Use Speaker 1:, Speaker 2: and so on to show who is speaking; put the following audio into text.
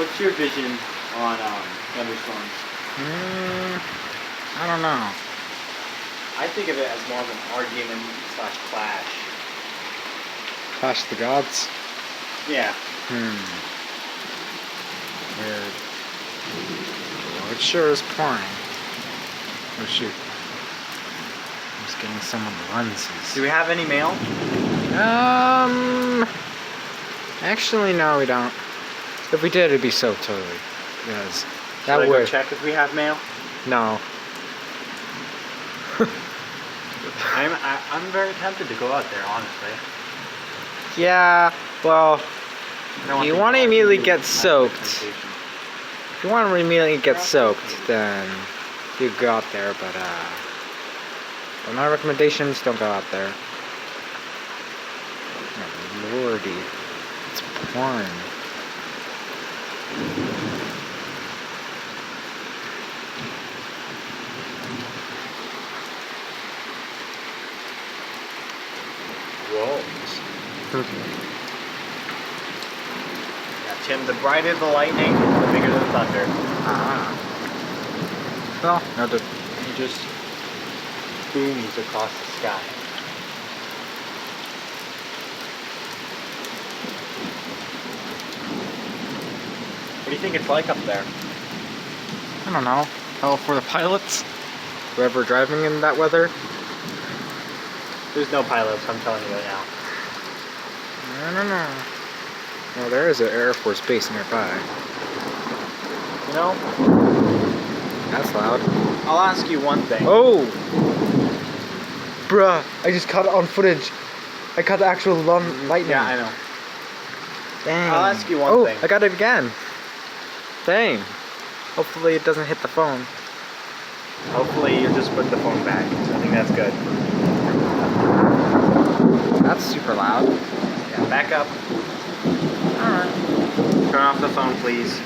Speaker 1: What's your vision on thunderstorms?
Speaker 2: I don't know.
Speaker 1: I think of it as more of an argument slash clash.
Speaker 2: Clash the gods?
Speaker 1: Yeah.
Speaker 2: Weird. Well, it sure is pouring. Oh shoot. I'm just getting someone lenses.
Speaker 1: Do we have any mail?
Speaker 2: Actually no, we don't. If we did, it'd be so totally. Because that
Speaker 1: Should I
Speaker 2: would
Speaker 1: go check if we have mail?
Speaker 2: No.
Speaker 1: I'm very tempted to go out there, honestly.
Speaker 2: Yeah, well, you want to immediately get soaked. If you want to immediately get soaked, then you go out there, but well, my recommendations, don't go out there. Oh, lordy. It's pouring.
Speaker 1: Whoa. Yeah, Tim, the brighter the lightning, the bigger the thunder.
Speaker 2: Well, no,
Speaker 1: It just booms across the sky. What do you think it's like up there?
Speaker 2: I don't know. Hell for the pilots? Whoever driving in that weather?
Speaker 1: There's no pilots, I'm telling you right now.
Speaker 2: I don't know. Well, there is an Air Force base nearby.
Speaker 1: You know,
Speaker 2: That's loud.
Speaker 1: I'll ask you one thing.
Speaker 2: Oh! Bruh, I just caught it on footage. I caught the actual lightning.
Speaker 1: Yeah, I know.
Speaker 2: Dang.
Speaker 1: I'll ask you one thing.
Speaker 2: Oh, I got it again. Dang. Hopefully it doesn't hit the phone.
Speaker 1: Hopefully you just put the phone back. I think that's good.
Speaker 2: That's super loud.
Speaker 1: Yeah, back up.
Speaker 2: Alright.
Speaker 1: Turn off the phone, please.